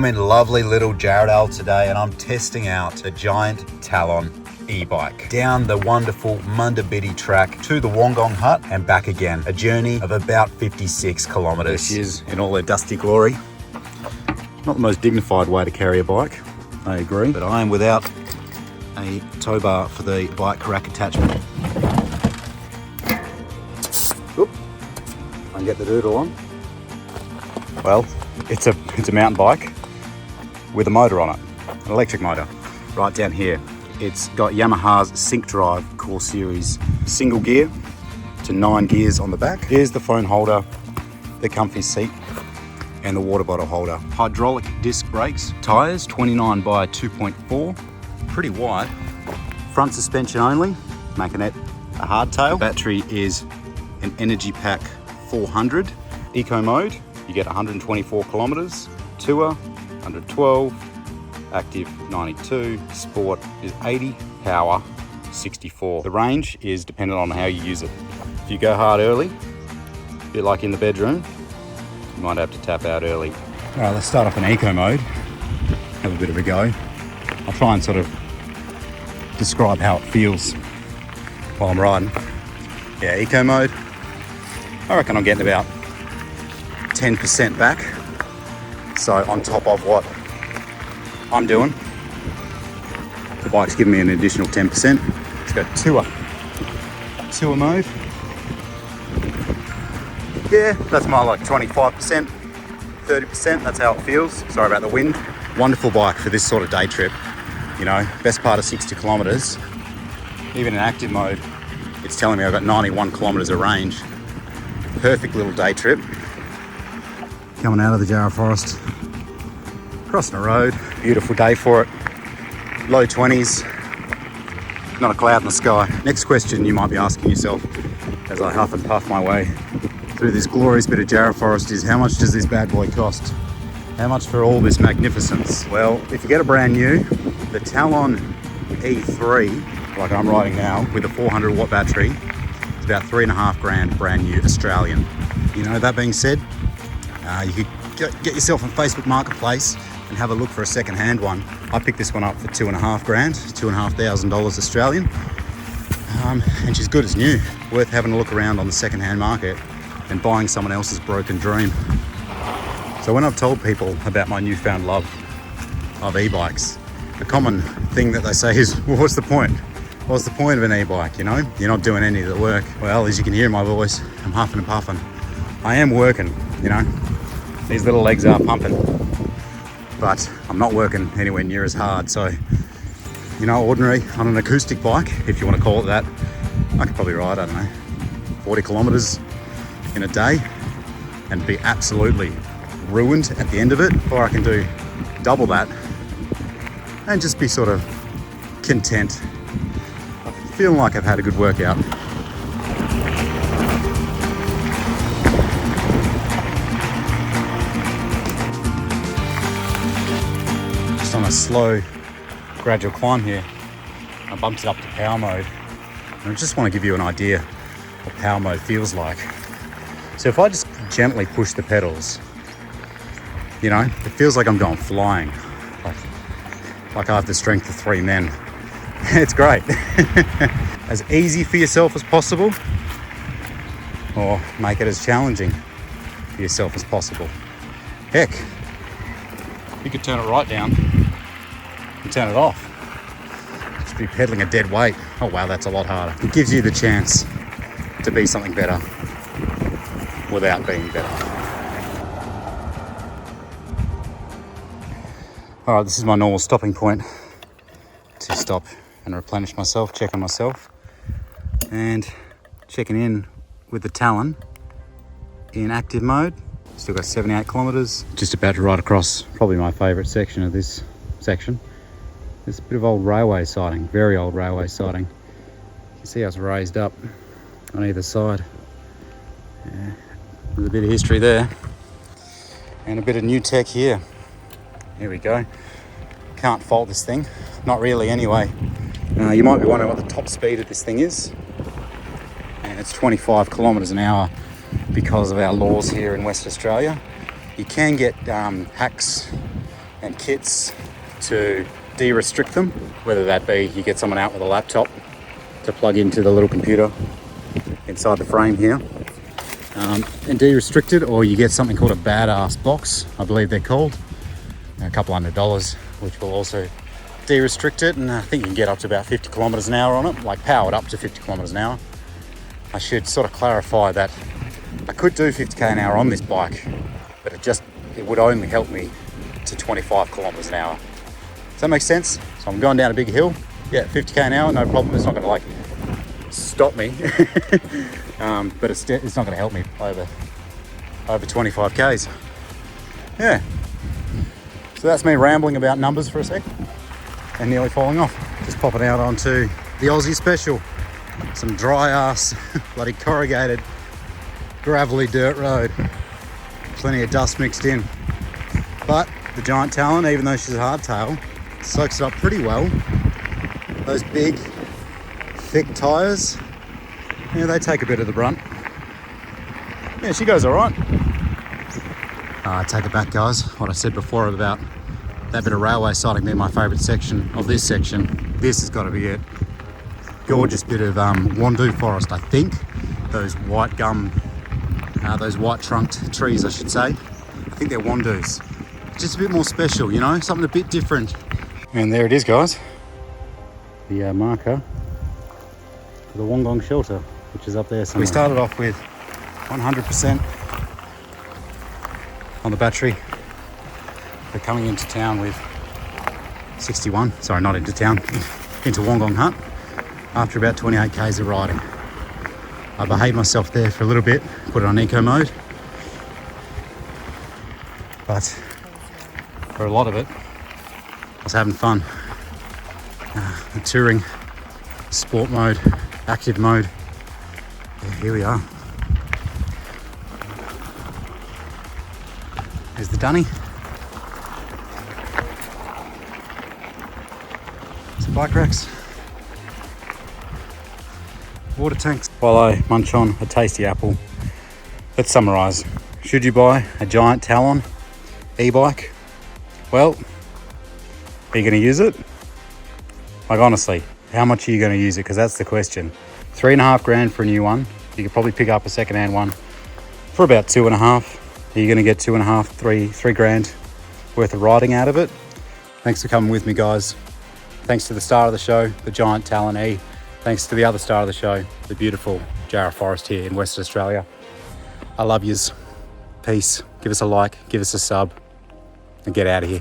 I'm in lovely little Jarrahdale today and I'm testing out the giant Talon e-bike down the wonderful Mundabiddi track to the Wollongong Hut and back again. A journey of about 56 kilometres. This is in all their dusty glory. Not the most dignified way to carry a bike, I agree, but I am without a tow bar for the bike rack attachment. Oop, I can get the doodle on. Well, it's a mountain bike with a motor on it, an electric motor. Right down here, it's got Yamaha's Sync Drive Core Series single gear to 9 gears on the back. Here's the phone holder, the comfy seat, and the water bottle holder. Hydraulic disc brakes, tyres 29 by 2.4, pretty wide. Front suspension only, making it a hardtail. Battery is an Energy Pack 400. Eco mode, you get 124 kilometres. Tour, 112, active 92, sport is 80, power 64. The range is dependent on how you use it. If you go hard early, a bit like in the bedroom, you might have to tap out early. All right, let's start off in eco mode, have a bit of a go. I'll try and sort of describe how it feels while I'm riding. Yeah, eco mode, I reckon I'm getting about 10% back. So on top of what I'm doing, the bike's giving me an additional 10%. Let's go tour mode. Yeah, that's more like 25%, 30%, that's how it feels. Sorry about the wind. Wonderful bike for this sort of day trip. You know, best part of 60 kilometres. Even in active mode, it's telling me I've got 91 kilometres of range. Perfect little day trip. Coming out of the Jarrah Forest, crossing a road, beautiful day for it, low 20s, not a cloud in the sky. Next question you might be asking yourself as I huff and puff my way through this glorious bit of Jarrah Forest is, how much does this bad boy cost? How much for all this magnificence? Well, if you get a brand new, the Talon E3, like I'm riding now, with a 400 watt battery, it's about $3,500 brand new Australian. You know, that being said, you could get yourself on Facebook Marketplace and have a look for a second-hand one. I picked this one up for $2,500, $2,500 Australian, and she's good as new. Worth having a look around on the second-hand market and buying someone else's broken dream. So when I've told people about my newfound love of e-bikes, a common thing that they say is, well, what's the point? What's the point of an e-bike, you know? You're not doing any of the work. Well, as you can hear in my voice, I'm huffing and puffing. I am working, you know? These little legs are pumping, but I'm not working anywhere near as hard. So, you know, ordinary on an acoustic bike, if you want to call it that, I could probably ride, I don't know, 40 kilometers in a day and be absolutely ruined at the end of it. Or I can do double that and just be sort of content, feeling like I've had a good workout. On a slow, gradual climb here, I bumped it up to power mode, and I just want to give you an idea what power mode feels like. So if I just gently push the pedals, you know, it feels like I'm going flying, like I have the strength of 3 men. It's great. As easy for yourself as possible, or make it as challenging for yourself as possible. Heck, you could turn it right down and turn it off. Just be pedaling a dead weight. Oh wow, that's a lot harder. It gives you the chance to be something better without being better. All right, this is my normal stopping point to stop and replenish myself, check on myself, and checking in with the Talon in active mode. Still got 78 kilometers. Just about to ride across probably my favorite section of this section. There's a bit of old railway siding, very old railway siding. You can see how it's raised up on either side. Yeah, there's a bit of history there. And a bit of new tech here. Here we go. Can't fault this thing. Not really anyway. You might be wondering what the top speed of this thing is. And it's 25 kilometers an hour because of our laws here in West Australia. You can get hacks and kits to de-restrict them, whether that be you get someone out with a laptop to plug into the little computer inside the frame here and de-restrict it, or you get something called a badass box, I believe they're called, a couple $100, which will also de-restrict it, and I think you can get up to about 50 kilometers an hour on it, like powered up to 50 kilometers an hour. I should sort of clarify that I could do 50k an hour on this bike, but it would only help me to 25 kilometers an hour. Does that make sense? So I'm going down a big hill, yeah, 50k an hour, no problem. It's not going to like stop me, but it's not going to help me over 25k's. Yeah. So that's me rambling about numbers for a sec and nearly falling off. Just popping out onto the Aussie special. Some dry ass, bloody corrugated, gravelly dirt road. Plenty of dust mixed in. But the giant talon, even though she's a hardtail, soaks it up pretty well. Those big, thick tyres, yeah, they take a bit of the brunt. Yeah, she goes all right. I take it back, guys. What I said before about that bit of railway siding being my favourite section of this section. This has got to be it. Gorgeous bit of Wandoo forest, I think. Those white gum, those white trunked trees, I should say. I think they're Wandoos. Just a bit more special, you know, something a bit different. And there it is, guys. The marker for the Wollongong shelter, which is up there somewhere. We started off with 100% on the battery. We're coming into town with 61, sorry, not into town, into Wollongong Hut after about 28k's of riding. I behaved myself there for a little bit, put it on eco mode, but for a lot of it, I was having fun. The touring, sport mode, active mode. Yeah, here we are. There's the dunny. Some bike racks. Water tanks. While I munch on a tasty apple, let's summarise. Should you buy a giant talon e-bike? Well, are you going to use it? Like honestly, how much are you going to use it? Because that's the question. $3.5 grand for a new one. You could probably pick up a second-hand one for about 2.5. Are you going to get 2.5, 3 grand worth of riding out of it? Thanks for coming with me, guys. Thanks to the star of the show, the giant Talon E. Thanks to the other star of the show, the beautiful Jarrah Forest here in Western Australia. I love yous. Peace. Give us a like, give us a sub, and get out of here.